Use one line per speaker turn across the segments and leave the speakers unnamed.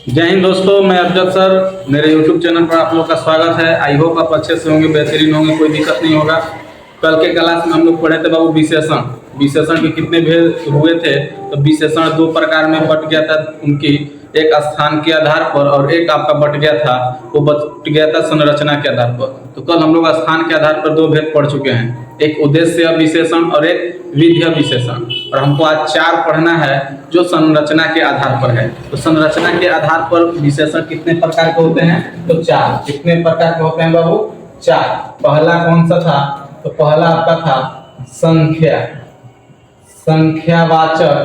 जय हिंद दोस्तों, मैं अफजल सर। मेरे YouTube चैनल पर आप लोग का स्वागत है। आई होप आप अच्छे से होंगे, बेहतरीन होंगे, कोई दिक्कत नहीं होगा। कल के क्लास में हम लोग पढ़े थे बाबू विशेषण। विशेषण के कितने भेद हुए थे? तो विशेषण दो प्रकार में बट गया था उनकी, एक स्थान के आधार पर और एक आपका बट गया था, वो बट गया था संरचना के आधार पर। तो कल हम लोग स्थान के आधार पर दो भेद पढ़ चुके हैं, एक उद्देश्य विशेषण और एक विधेय विशेषण। और हमको आज चार पढ़ना है जो संरचना के आधार पर है। तो संरचना के आधार पर विशेषण कितने प्रकार के होते हैं? तो चार। कितने प्रकार के होते हैं बाबू? चार। पहला कौन सा था? तो पहला आपका था संख्या, संख्यावाचक,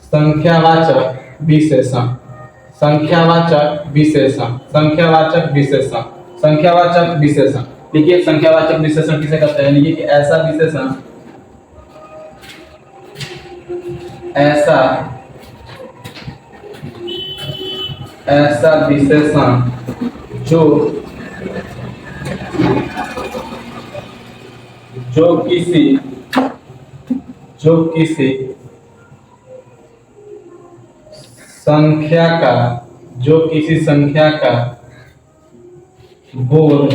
संख्यावाचक विशेषण, संख्यावाचक विशेषण, संख्यावाचक विशेषण, संख्यावाचक विशेषण। देखिए संख्यावाचक विशेषण किसे कहते हैं? देखिए कि ऐसा विशेषण, ऐसा ऐसा विशेषण जो जो किसी संख्या का, जो किसी संख्या का बोध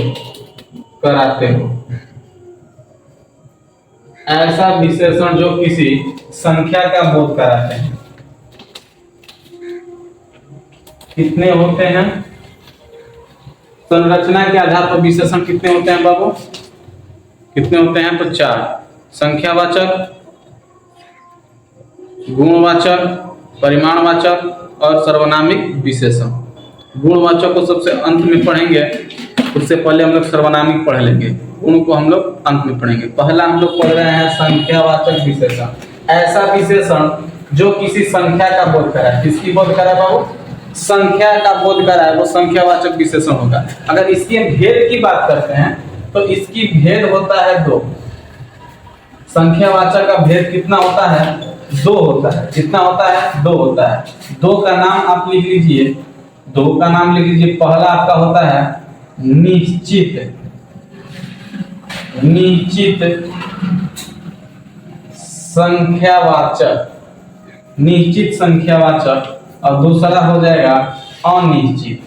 कराते हो। ऐसा विशेषण जो किसी संख्या का बोध कराते हैं। कितने होते हैं? संरचना के आधार पर विशेषण कितने होते हैं बाबू? कितने होते हैं? तो चार। संख्यावाचक, गुणवाचक, परिमाणवाचक और सर्वनामिक विशेषण। गुणवाचक को सबसे अंत में पढ़ेंगे, उससे पहले हम लोग सर्वनामिक पढ़ लेंगे। गुण को हम लोग अंत में पढ़ेंगे। पहला हम लोग पढ़ रहे हैं संख्यावाचक विशेषण। ऐसा विशेषण जो किसी संख्या का बोध कराए। किसकी बोध कराए बाबू? संख्या का बोध कराए, वो संख्यावाचक विशेषण होगा। अगर इसके भेद की बात करते हैं तो इसकी भेद होता है दो। संख्यावाचक का भेद कितना होता है? दो होता है। कितना होता है? दो होता है। दो का नाम आप लिख लीजिए, दो का नाम लिख लीजिए। पहला आपका होता है निश्चित, निश्चित संख्यावाचक, निश्चित संख्यावाचक। और दूसरा हो जाएगा अनिश्चित,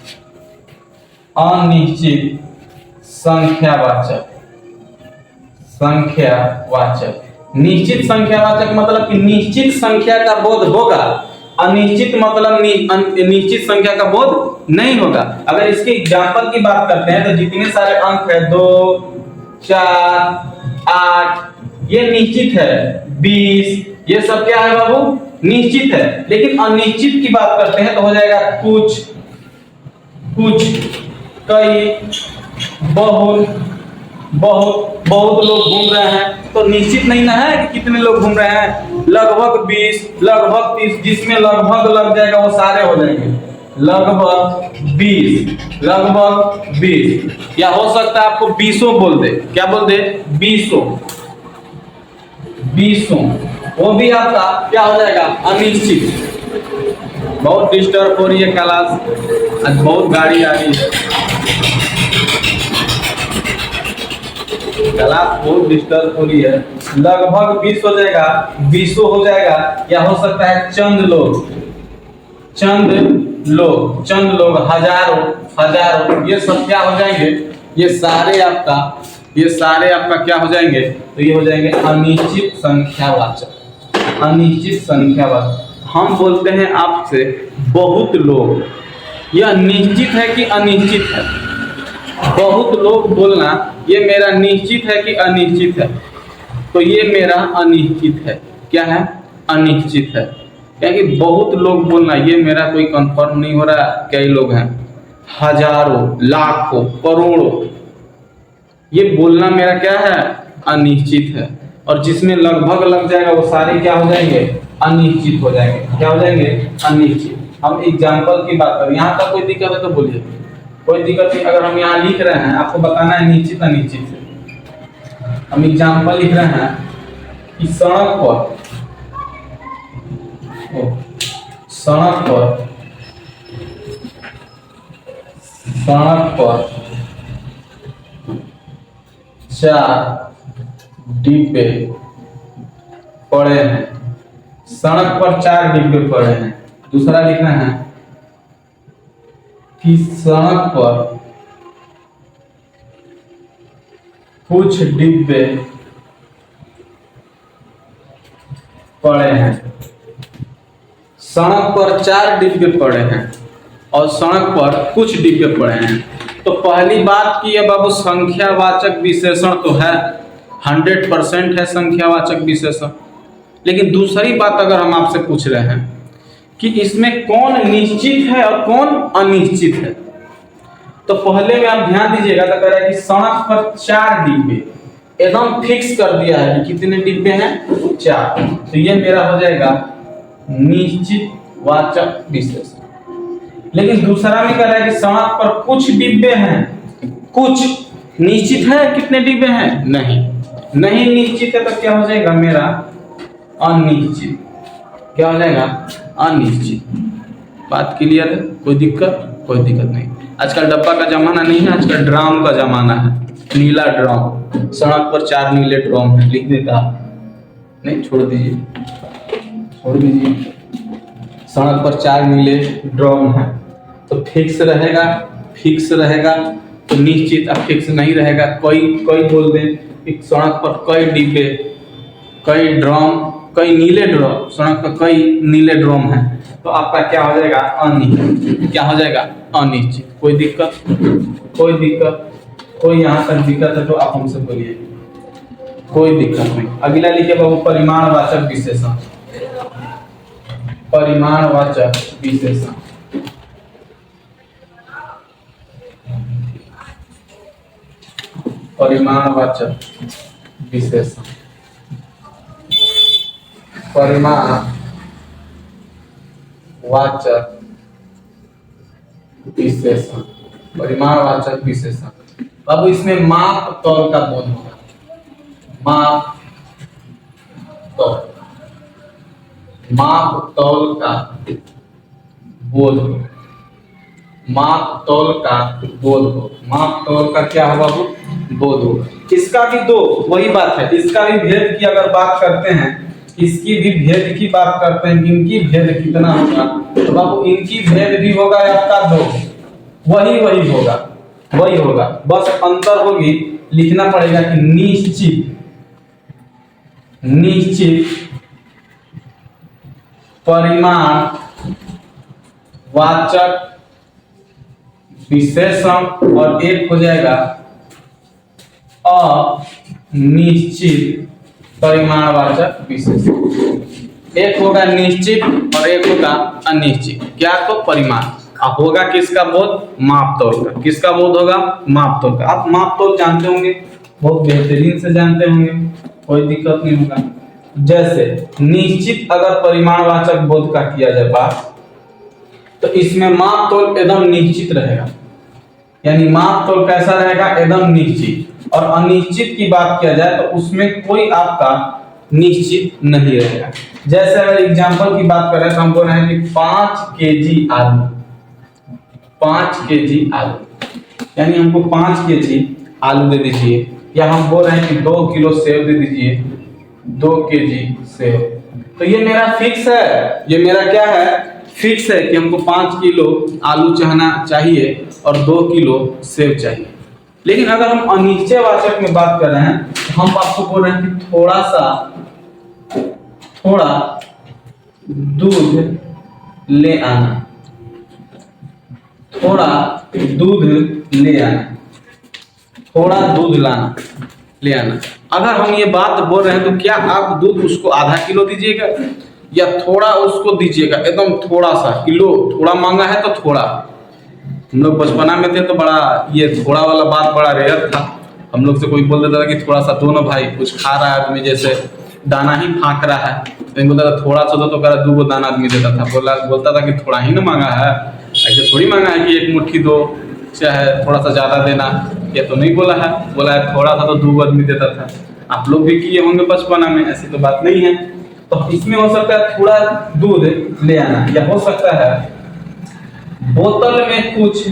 अनिश्चित संख्यावाचक, संख्यावाचक। निश्चित संख्यावाचक मतलब कि निश्चित संख्या का बोध होगा, अनिश्चित मतलब निश्चित संख्या का बोध नहीं होगा। अगर इसके एग्जाम्पल की बात करते हैं तो जितने सारे अंक है 2, 4, 8, ये निश्चित है। 20, ये सब क्या है बाबू? निश्चित है। लेकिन अनिश्चित की बात करते हैं तो हो जाएगा कुछ, कुछ, कई, बहुत, बहुत। बहुत लोग घूम रहे हैं तो निश्चित नहीं ना है कि कितने लोग घूम रहे हैं। लगभग 20, लगभग 30, जिसमें लगभग लग जाएगा वो सारे हो जाएंगे। लगभग 20, लगभग 20, या हो सकता है आपको 20 बोल दे। क्या बोल दे? 20, 20, वो भी आपका क्या हो जाएगा? अनिश्चित। बहुत डिस्टर्ब हो रही है क्लास, आज बहुत गाड़ी आ रही है, क्लास बहुत डिस्टर्ब हो रही है। लगभग 20 हो जाएगा, 20 हो जाएगा, या हो सकता है चंद लोग, चंद लोग, चंद लोग, हजारों, हजारों, ये सब क्या हो जाएंगे? ये सारे आपका, ये सारे आपका क्या हो जाएंगे? तो ये हो जाएंगे अनिश्चित संख्यावाचक, अनिश्चित संख्यावाचक। हम बोलते हैं आपसे बहुत लोग, यह निश्चित है कि अनिश्चित है? बहुत लोग बोलना ये मेरा निश्चित है कि अनिश्चित है? तो ये मेरा अनिश्चित है। क्या है? अनिश्चित है। क्योंकि बहुत लोग बोलना ये मेरा कोई कंफर्म नहीं हो रहा कई लोग हैं। हजारों, लाखों, करोड़ों, ये बोलना मेरा क्या है? अनिश्चित है। और जिसमें लगभग लग जाएगा वो सारे क्या हो जाएंगे? अनिश्चित हो जाएंगे। क्या हो जाएंगे? अनिश्चित। हम एग्जाम्पल की बात करें, यहाँ तक कोई दिक्कत है तो बोलिए। कोई दिक्कत नहीं। अगर हम यहाँ लिख रहे हैं, आपको बताना है निश्चित अनिश्चित से। हम एग्जाम्पल लिख रहे हैं कि सड़क पर, सड़क पर, सड़क पर 4 डिब्बे पड़े हैं। सड़क पर 4 डिब्बे पड़े हैं। दूसरा लिखना है कि सड़क पर कुछ डिब्बे पड़े हैं। सड़क पर 4 डिब्बे पड़े हैं और सड़क पर कुछ डिब्बे पड़े हैं। तो पहली बात की है बाबू, संख्यावाचक विशेषण तो है, 100% है संख्यावाचक विशेषण। लेकिन दूसरी बात अगर हम आपसे पूछ रहे हैं कि इसमें कौन निश्चित है और कौन अनिश्चित है, तो पहले में आप ध्यान दीजिएगा तो कह रहा है कि सड़क पर 4 डिब्बे, एकदम फिक्स कर दिया है कि कितने डिब्बे हैं, 4। तो ये मेरा हो जाएगा निश्चित वाचक विशेषण। लेकिन दूसरा में कह रहा है कि सड़क पर कुछ डिब्बे हैं, कुछ निश्चित है कितने डिब्बे हैं, नहीं निश्चित है, तो क्या हो जाएगा मेरा अनिश्चित। क्या हो जाएगा अनिश्चित। बात क्लियर है? कोई दिक्कत नहीं। आजकल डब्बा का जमाना नहीं है, आजकल ड्राम का जमाना है। नीला ड्राम, सड़क पर 4 नीले ड्राम है, लिख देता नहीं, छोड़ दीजिए। सड़क पर 4 नीले ड्राम है, तो फिक्स रहेगा तो निश्चित। अब फिक्स नहीं रहेगा, कोई बोल दें कि सड़क पर कई डिब्बे, कई ड्राम, कई नीले ड्राम, सड़क पर कई नीले ड्राम है, तो आपका क्या हो जाएगा अनिश्चित। क्या हो जाएगा अनिश्चित। कोई दिक्कत, कोई यहाँ तक दिक्कत है तो आप हमसे बोलिए, कोई दिक्कत नहीं। अगला लिखिए बाबू परिमाणवाचक विशेषण। परिमाणवाचक विशेषण, परिमाणवाचक विशेषण, परिमाणवाचक विशेषण, परिमाणवाचक विशेषण। अब इसमें माप तौल का बोध होगा, माप तौल का बोध हो, माप तौल का बोध हो। माप तौल का क्या होगा वो बोध हो। इसका भी दो वही बात है, इसका भी भेद की अगर बात करते हैं, इसकी भी भेद की बात करते हैं, इनकी भेद कितना होगा, तो बाबू इनकी भेद भी होगा आपका 2, वही होगा। बस अंतर होगी, लिखना पड़ेगा कि निश्चित परिमाणवाचक विशेषण और एक हो जाएगा अनिश्चित परिमाणवाचक विशेषण। एक होगा निश्चित और एक होगा अनिश्चित। क्या? तो परिमाण। अब होगा किसका बोध? माप तौल का। किसका बोध होगा? माप तौल का। आप माप तौल जानते होंगे, बहुत बेहतरीन से जानते होंगे, कोई दिक्कत नहीं होगा। जैसे निश्चित अगर परिमाणवाचक बोध का किया जाए बात, तो इसमें माप तौल एकदम निश्चित रहेगा, यानी माप तौल कैसा रहेगा? एकदम निश्चित। और अनिश्चित की बात किया जाए तो उसमें कोई आपका निश्चित नहीं रहेगा। जैसे अगर एग्जांपल की बात करें तो हम बोल रहे हैं कि 5 केजी आलू, 5 केजी आलू, यानी हमको 5 केजी आलू दे दीजिए, या हम बोल रहे हैं कि 2 किलो सेव दे दीजिए, 2 केजी सेव। तो ये मेरा फिक्स है, ये मेरा क्या है? फिक्स है कि हमको 5 किलो आलू चाहिए और 2 किलो सेव चाहिए। लेकिन अगर हम अनिश्चयवाचक में बात कर रहे हैं तो हम आपको बोल रहे हैं कि थोड़ा दूध ले आना, थोड़ा दूध ले आना। अगर हम ये बात बोल रहे हैं तो क्या आप दूध उसको आधा किलो दीजिएगा या थोड़ा उसको दीजिएगा? एकदम थोड़ा सा किलो, थोड़ा मांगा है तो थोड़ा। हम लोग बचपना में थे तो बड़ा ये थोड़ा वाला बात बड़ा रेयर था। हम लोग से कोई बोल देता था कि थोड़ा सा दो ना भाई, कुछ खा रहा है आदमी, जैसे दाना ही फाँक रहा है, तो बोलता था थोड़ा सा दो, तो कह रहा 2 दाना आदमी देता था। बोलता था कि थोड़ा ही ना मांगा है, ऐसे थोड़ी मांगा है कि 1 मुट्ठी दो, चाहे थोड़ा सा ज़्यादा देना। ये तो नहीं बोला है, बोला है थोड़ा सा तो 2 आदमी देता था। आप लोग भी किए होंगे बचपना में, ऐसी तो बात नहीं है। तो इसमें हो सकता है थोड़ा दूध ले आना, या हो सकता है बोतल में कुछ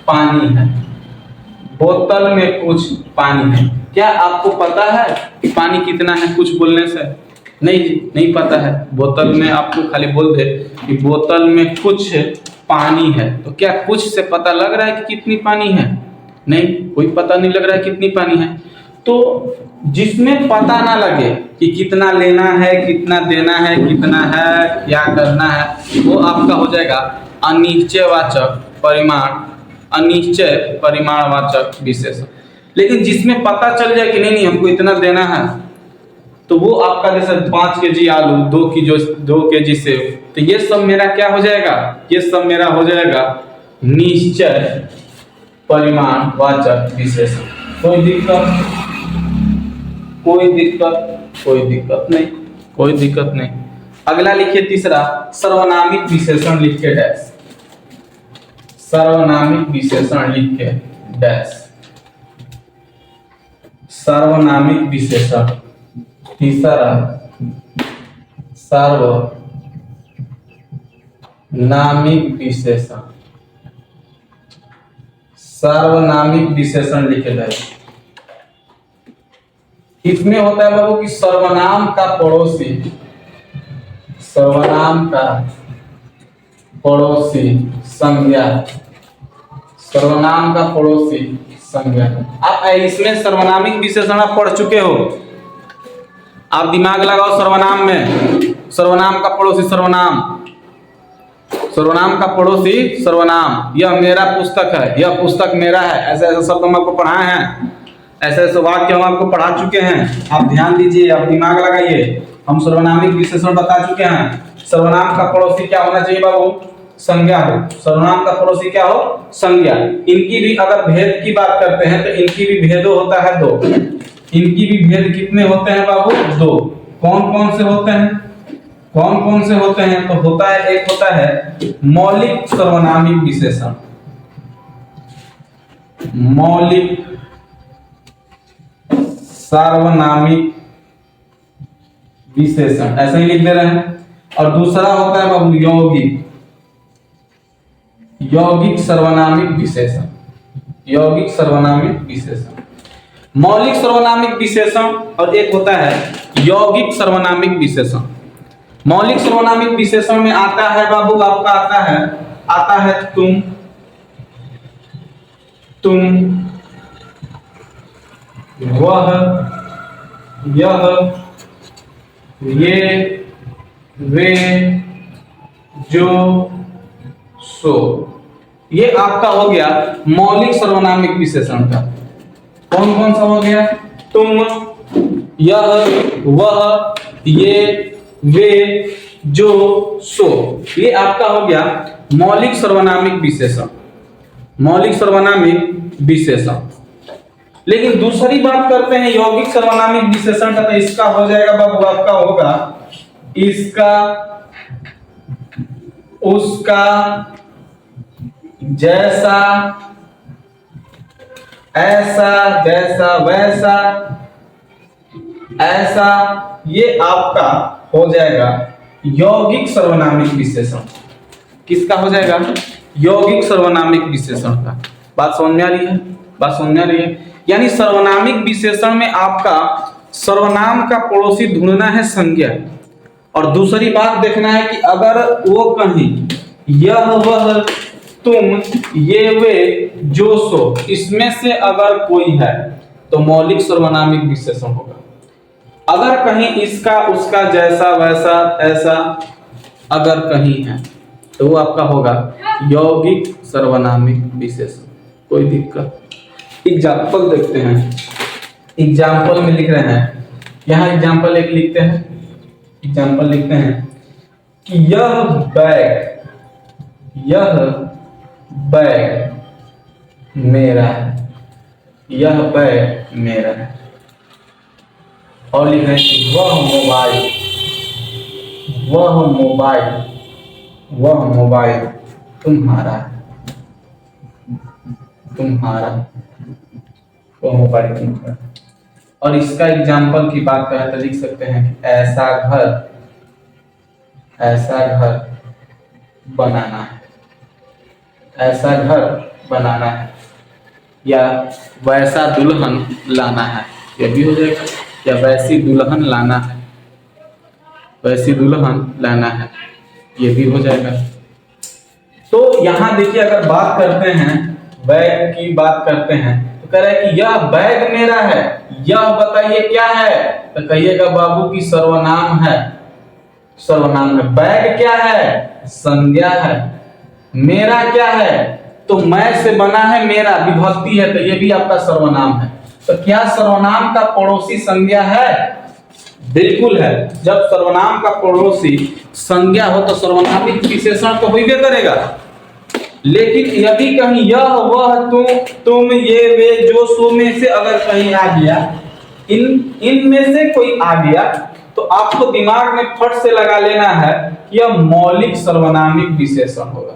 पानी है, बोतल में कुछ पानी है। क्या आपको पता है कि पानी कितना है कुछ बोलने से? नहीं पता है। बोतल में आपको खाली बोल दे कि बोतल में कुछ पानी है, तो क्या कुछ से पता लग रहा है कि कितनी पानी है? नहीं, कोई पता नहीं लग रहा है कितनी पानी है। तो जिसमें पता ना लगे कि कितना लेना है, कितना देना है, कितना है, क्या करना है, वो आपका हो जाएगा अनिश्चयवाचक परिमाण, अनिश्चय परिमाणवाचक विशेषण। लेकिन जिसमें पता चल जाए कि नहीं हमको इतना देना है, तो वो आपका जैसे 5 केजी आलू, 2 केजी सेब, तो ये सब मेरा क्या हो जाएगा? ये सब मेरा हो जाएगा निश्चय परिमाणवाचक विशेषण। कोई दिक्कत? कोई दिक्कत नहीं। अगला लिखिए तीसरा, सर्वनामिक विशेषण लिख के डैश, सर्वनामिक विशेषण लिख के डैश, सर्वनामिक विशेषण। तीसरा सर्वनामिक विशेषण, सर्वनामिक विशेषण लिखे जाए। इसमें होता है बाबू कि सर्वनाम का पड़ोसी, सर्वनाम का पड़ोसी संज्ञा, सर्वनाम का पड़ोसी संज्ञा। आप इसमें सर्वनामिक विशेषण आप पढ़ चुके हो, आप दिमाग लगाओ। सर्वनाम में सर्वनाम का पड़ोसी सर्वनाम, सर्वनाम का पड़ोसी सर्वनाम। यह मेरा पुस्तक है, यह पुस्तक मेरा है, ऐसे ऐसे शब्द हम आपको पढ़ाए हैं, ऐसे ऐसे वाक्य हम आपको पढ़ा चुके हैं। आप ध्यान दीजिए, आप दिमाग लगाइए। हम सर्वनामिक विशेषण बता चुके हैं। सर्वनाम का पड़ोसी क्या होना चाहिए बाबू? संज्ञा हो। सर्वनाम का पड़ोसी क्या हो? संज्ञा। इनकी भी अगर भेद की बात करते हैं तो इनकी भी भेद होता है 2। इनकी भी भेद कितने होते हैं बाबू? 2। कौन कौन से होते हैं? कौन कौन से होते हैं? तो होता है, एक होता है मौलिक सर्वनामिक विशेषण, मौलिक सार्वनामिक विशेषण, ऐसे ही लिख दे रहे हैं। और दूसरा होता है बाबू यौगिक, यौगिक सर्वनामिक विशेषण, यौगिक सर्वनामिक विशेषण। मौलिक सर्वनामिक विशेषण और एक होता है यौगिक सर्वनामिक विशेषण। मौलिक सर्वनामिक विशेषण में आता है बाबू, आपका आता है तुम, वह, यह, ये, वे, जो, सो। ये आपका हो गया मौलिक सर्वनामिक विशेषण का। कौन कौन सा हो गया? तुम, यह, वह, ये, वे, जो, सो। ये आपका हो गया मौलिक सर्वनामिक विशेषण, मौलिक सर्वनामिक विशेषण। लेकिन दूसरी बात करते हैं यौगिक सर्वनामिक विशेषण का, तो इसका हो जाएगा बाबू, आपका होगा इसका, उसका, जैसा, ऐसा, जैसा, वैसा, ऐसा। ये आपका हो जाएगा यौगिक सर्वनामिक विशेषण। किसका हो जाएगा? यौगिक सर्वनामिक विशेषण का। बात समझ में आ रही है? बात समझ में आ रही है? यानी सर्वनामिक विशेषण में आपका सर्वनाम का पड़ोसी ढूंढना है संज्ञा, और दूसरी बात देखना है कि अगर वो कहीं यह, वह, तुम, ये, वे, जो, सो, इसमें से अगर कोई है तो मौलिक सर्वनामिक विशेषण होगा। अगर कहीं इसका, उसका, जैसा, वैसा, ऐसा अगर कहीं है तो वो आपका होगा यौगिक सर्वनामिक विशेषण। कोई दिक्कत? एग्जाम्पल देखते हैं। एग्जाम्पल में लिख रहे हैं, यहाँ एग्जाम्पल एक लिखते हैं, एग्जाम्पल लिखते हैं कि यह बैग मेरा है, यह बैग मेरा है। और लिख रहे हैं कि वह मोबाइल तुम्हारा है, वह मोबाइल तुम्हारा। और इसका एग्जाम्पल की बात करें तो लिख सकते हैं कि ऐसा घर बनाना है, ऐसा घर बनाना है, या वैसा दुल्हन लाना है, यह भी हो जाएगा, या वैसी दुल्हन लाना है। वैसी दुल्हन लाना है, ये भी हो जाएगा। तो यहाँ देखिए अगर बात करते हैं बैग की बात करते हैं तो कह रहे हैं कि यह बैग मेरा है, यह बताइए क्या है, तो कहिएगा बाबू की सर्वनाम है, सर्वनाम है। बैग क्या है, संज्ञा है। मेरा क्या है, तो मैं से बना है मेरा, विभक्ति है, तो ये भी आपका सर्वनाम है। तो क्या सर्वनाम का पड़ोसी संज्ञा है? बिल्कुल है। जब सर्वनाम का पड़ोसी संज्ञा हो तो सर्वनामिक विशेषण तो होइबे करेगा। लेकिन यदि कहीं यह वह तुम ये वे जो सो में से अगर कहीं आ गया, इन में से कोई आ गया, तो आपको दिमाग में फट से लगा लेना है कि यह मौलिक सर्वनामिक विशेषण होगा।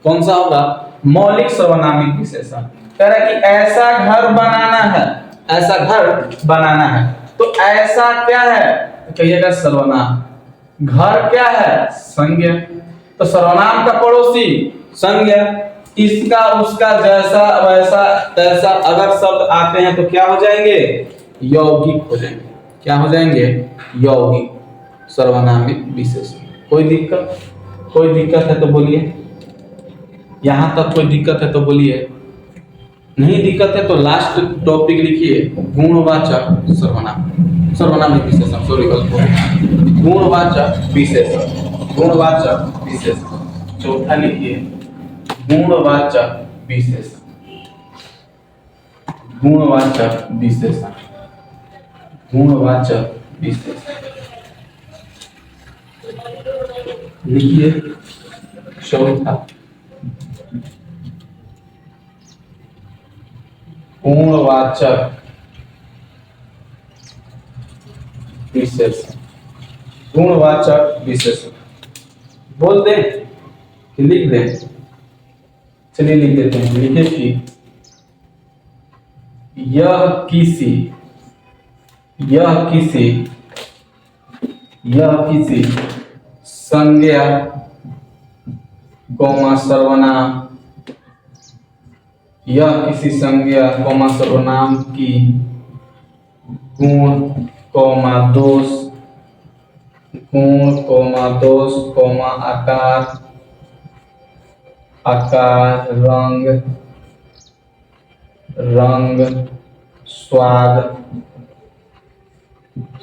कौन सा होगा? मौलिक सर्वनामिक विशेषण। कह रहा है कि ऐसा घर बनाना है, ऐसा घर बनाना है, तो ऐसा क्या है, कहिएगा सर्वनाम। घर क्या है, संज्ञा। तो सर्वनाम का पड़ोसी संज्ञा। इसका उसका जैसा वैसा तैसा अगर शब्द आते हैं तो क्या हो जाएंगे? यौगिक हो जाएंगे। क्या हो जाएंगे? यौगिक सर्वनामिक विशेषण। कोई दिक्कत? कोई दिक्कत है तो बोलिए। यहां तक कोई दिक्कत है तो बोलिए। नहीं दिक्कत है तो लास्ट टॉपिक लिखिए, गुणवाचक सर्वनाम, सर्वनामिक विशेषण, सॉरी गलत हो गया, गुणवाचक विशेषण, गुणवाचक विशेषण। चौथा लिखिए गुणवाचक विशेषण, गुणवाचक विशेषण, गुणवाचक विशेषण लिखिए। चौथा गुणवाचक विशेषण, गुणवाचक विशेषण। बोल दें कि लिख दें? चलिए लिख देते हैं। लिखिए कि यह किसी, यह किसी, यह किसी संज्ञा कौमा सर्वनाम, यह किसी संज्ञा कौमा सर्वनाम की गुण कौमा दोष, गुण कौमा दोष कौमा आकार, आकार, रंग, रंग, स्वाद,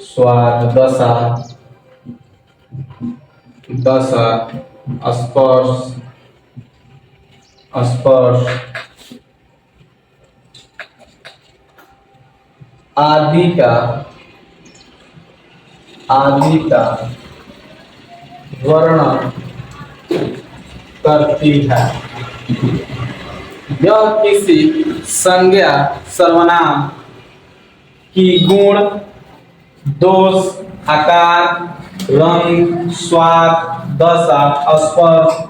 स्वाद, दशा, दशा, स्पर्श, स्पर्श आदि का, आदि का वर्णन करती है। यह किसी संज्ञा सर्वनाम की गुण, दोष, आकार, रंग, स्वाद, दशा, स्पर्श,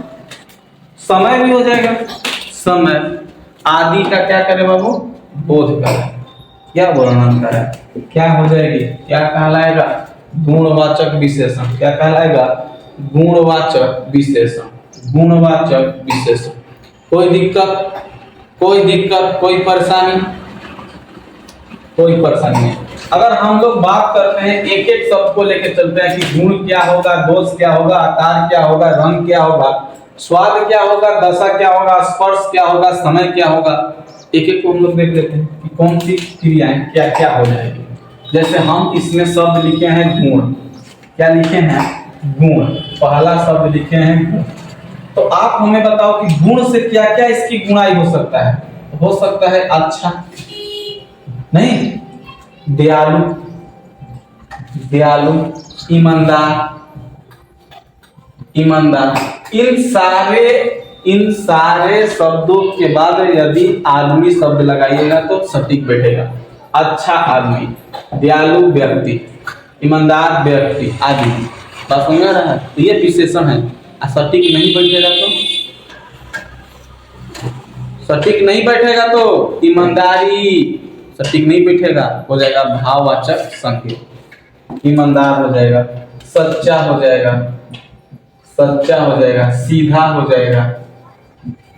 समय भी हो जाएगा, समय आदि का क्या करे बाबू? बोध करे, क्या वर्णन करे, क्या हो जाएगी? क्या कहलाएगा? गुणवाचक विशेषण। क्या कहलाएगा? गुणवाचक विशेषण, गुणवाचक विशेषण। कोई दिक्कत? कोई दिक्कत? कोई परेशानी? कोई परेशानी नहीं। अगर हम लोग बात करते हैं एक एक शब्द को लेकर चलते हैं कि गुण क्या होगा, दोष क्या होगा, आकार क्या होगा, रंग क्या होगा, स्वाद क्या होगा, दशा क्या होगा, स्पर्श क्या होगा, समय क्या होगा, एक एक को हम लोग देख लेते हैं कि कौन सी क्रियाएं क्या क्या हो जाएगी। जैसे हम इसमें शब्द लिखे हैं गुण। क्या लिखे हैं? गुण। पहला शब्द लिखे हैं गुण। तो आप हमें बताओ कि गुण से क्या क्या इसकी गुणाई हो सकता है? हो सकता है अच्छा, नहीं, दयालु, दयालु, ईमानदार, ईमानदार। इन सारे शब्दों के बाद यदि आदमी शब्द लगाइएगा तो सटीक बैठेगा। अच्छा आदमी, दयालु व्यक्ति, ईमानदार व्यक्ति आदि। बात समझ रहा है? तो ये विशेषण है। सटीक नहीं बैठेगा तो, सटीक नहीं बैठेगा तो ईमानदारी सटीक नहीं बैठेगा, हो जाएगा भाववाचक संकेत। ईमानदार हो जाएगा, सच्चा हो जाएगा, सच्चा हो जाएगा, सीधा हो जाएगा।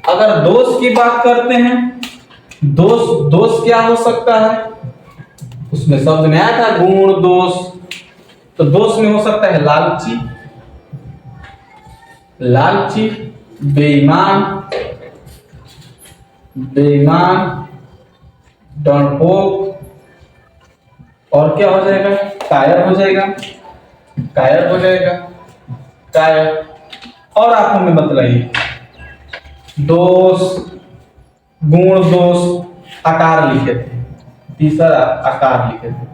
अगर दोष की बात करते हैं, दोष, दोष क्या हो सकता है? उसमें शब्द में आया था गुण दोष, तो दोष में हो सकता है लालची, लालची, बेईमान, बेईमान, डरपोक, और क्या हो जाएगा, कायर हो जाएगा, कायर हो जाएगा, कायर। और आप हमें बतलाइए दोष, गुण दोष, आकार लिखे थे, तीसरा आकार लिखे थे।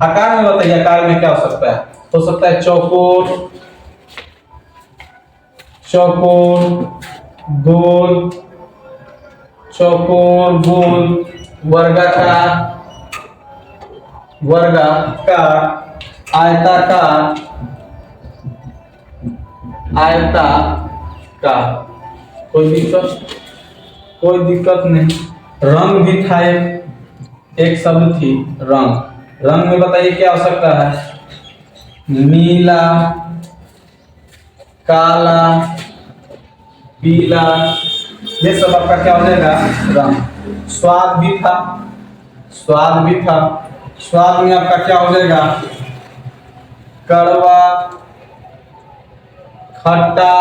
आकार में बताइए, आकार में क्या हो सकता है? हो सकता है चौकोर, चौकोर, गोल, चौकोर, गोल, वर्गाकार, वर्गाकार, आयताकार, आयताकार। कोई दिक्कत? कोई दिक्कत नहीं। रंग भी था, एक शब्द थी रंग। रंग में बताइए क्या हो सकता है? नीला, काला, पीला, ये सब आपका क्या हो जाएगा? रंग। स्वाद भी था, स्वाद भी था। स्वाद में आपका क्या हो जाएगा? कड़वा, खट्टा,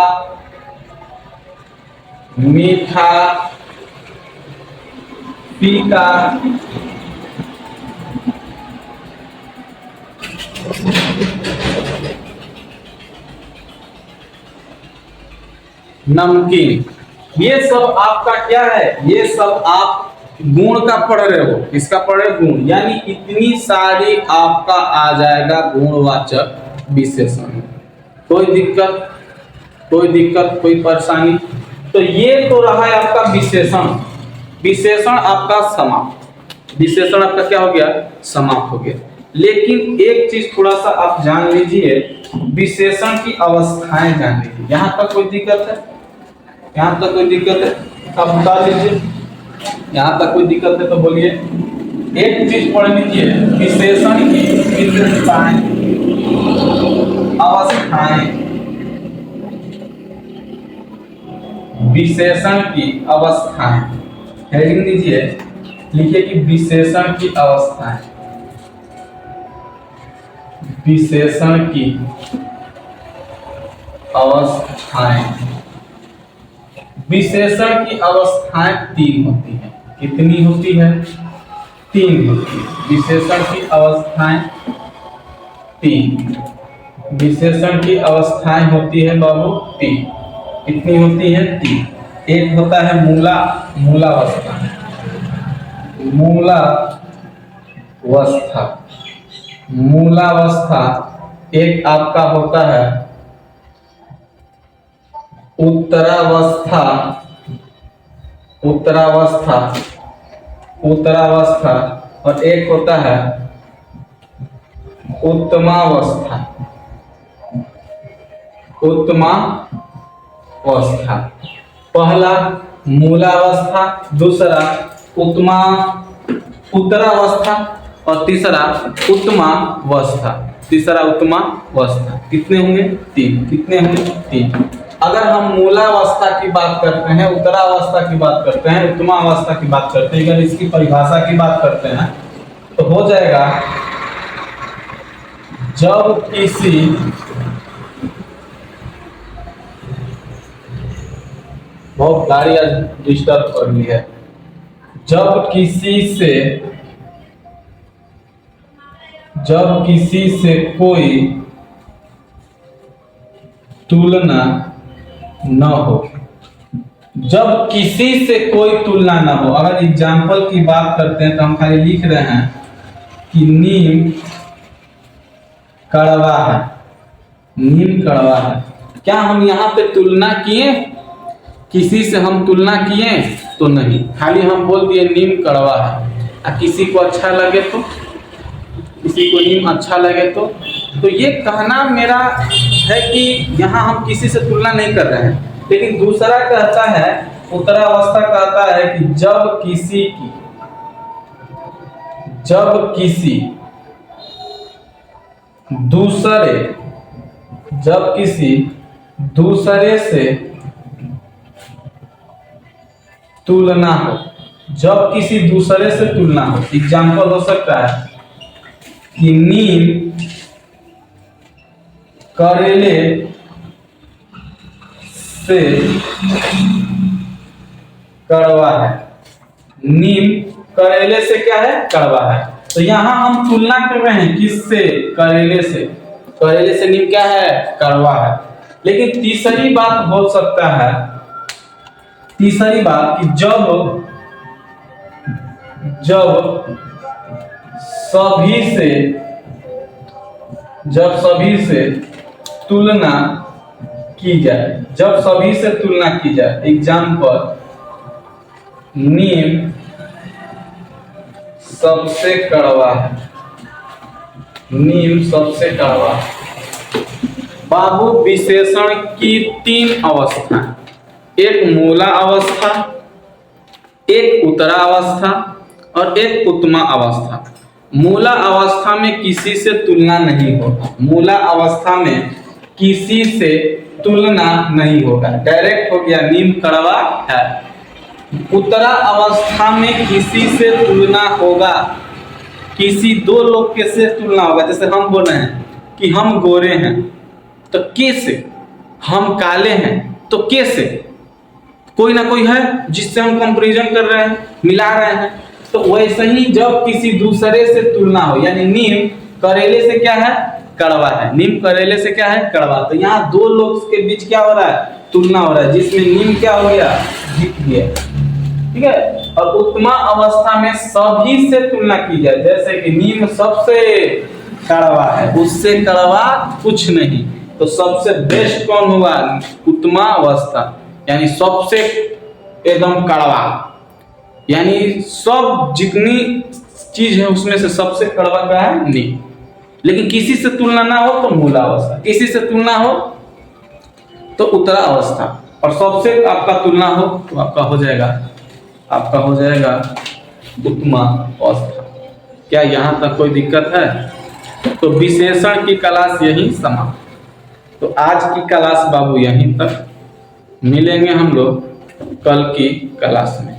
मीठा, फीका, नमकीन। ये सब आपका क्या है? ये सब आप गुण का पढ़ रहे हो। इसका पढ़ रहे गुण, यानी इतनी सारी आपका आ जाएगा गुणवाचक विशेषण। कोई दिक्कत? कोई दिक्कत, कोई परेशानी? तो ये तो रहा है आपका विशेषण। विशेषण आपका समाप्त, विशेषण आपका क्या हो गया? समाप्त हो गया। लेकिन एक चीज थोड़ा सा आप जान लीजिए, विशेषण की अवस्थाएं जान लीजिए। यहां तक कोई दिक्कत है? यहां तक कोई दिक्कत है? आप बता दीजिए। यहां तक कोई दिक्कत है तो बोलिए। एक चीज पढ़ लीजिए, विशेषण की विशेषताएं, अवस्थाएं, विशेषण की अवस्थाएं। हेडिंग दीजिए, लिखिए कि विशेषण की अवस्थाएं, विशेषण की अवस्थाएं। विशेषण की अवस्थाएं 3 होती हैं। कितनी होती है? 3 होती है। विशेषण की अवस्थाएं 3। विशेषण की अवस्थाएं होती है बाबू 3। कितनी होती है? 3। एक होता है मूला, मूलावस्था, मूलावस्था, मूलावस्था। एक आपका होता है उत्तरावस्था, उत्तरावस्था, उत्तरावस्था, और एक होता है उत्तमावस्था, उत्तमावस्था। पहला मूलावस्था, दूसरा उत्तरावस्था, और तीसरा उत्तमावस्था, तीसरा उत्तमावस्था। कितने होंगे? 3। कितने होंगे? 3। अगर हम मूलावस्था की बात करते हैं, उत्तरावस्था की बात करते हैं, उत्तमावस्था की बात करते हैं, अगर इसकी परिभाषा की बात करते हैं तो हो जाएगा, जब किसी बहुत गाड़ी आज डिस्टर्ब कर रही है। जब किसी से कोई तुलना न हो, जब किसी से कोई तुलना न हो। अगर एग्जाम्पल की बात करते हैं तो हम खाली लिख रहे हैं कि नीम कड़वा है, नीम कड़वा है। क्या हम यहाँ पे तुलना किए? किसी से हम तुलना किए तो नहीं, खाली हम बोल दिए नीम कड़वा है। किसी को अच्छा लगे तो, किसी को नीम अच्छा लगे तो ये कहना मेरा है कि यहाँ हम किसी से तुलना नहीं कर रहे हैं। लेकिन दूसरा कहता है, उत्तरावस्था कहता है कि जब किसी दूसरे से तुलना हो, जब किसी दूसरे से तुलना हो। एग्जाम्पल हो सकता है कि करेले से कड़वा है। नीम करेले से क्या है? कड़वा है। तो यहां हम तुलना कर रहे हैं किससे? करेले से। करेले से नीम क्या है? कड़वा है। लेकिन तीसरी बात हो सकता है, तीसरी बात कि जब सभी से तुलना की जाए, जब सभी से तुलना की जाए, एग्जाम्पल नीम सबसे कड़वा है, नीम सबसे कड़वा। बाबू विशेषण की 3 अवस्था, एक मूला अवस्था, एक उत्तरा अवस्था और एक उत्तमा अवस्था। मूला अवस्था में किसी से तुलना नहीं होगा, मूला अवस्था में किसी से तुलना नहीं होगा, डायरेक्ट हो गया नीम कड़वा है। उत्तरा अवस्था में किसी से तुलना होगा, किसी 2 लोग के से तुलना होगा। जैसे हम बोल रहे हैं कि हम गोरे हैं तो कैसे, हम काले हैं तो कैसे, कोई ना कोई है जिससे हम कंपैरिजन कर रहे हैं, मिला रहे हैं। तो वैसे ही जब किसी दूसरे से तुलना हो, यानी नीम करेले से क्या है? कड़वा है। नीम करेले से क्या है? कड़वा। तो यहाँ 2 लोग के बीच क्या हो रहा है? तुलना हो रहा है, जिसमें नीम क्या हो गया? जीत गया। ठीक है। और उत्तमा अवस्था में सभी से तुलना की जाए, जैसे कि नीम सबसे कड़वा है, उससे कड़वा कुछ नहीं, तो सबसे बेस्ट कौन होगा? उत्तमा अवस्था, यानी सबसे एकदम कड़वा, यानी सब जितनी चीज है उसमें से सबसे कड़वा क्या है? नीम। लेकिन किसी से तुलना ना हो तो मूला अवस्था, किसी से तुलना हो तो उत्तरा अवस्था, और सबसे आपका तुलना हो तो आपका हो जाएगा उत्तमा अवस्था। क्या यहाँ तक कोई दिक्कत है? तो विशेषण की क्लास यही समाप्त। तो आज की क्लास बाबू यहीं तक, मिलेंगे हम लोग कल की क्लास में।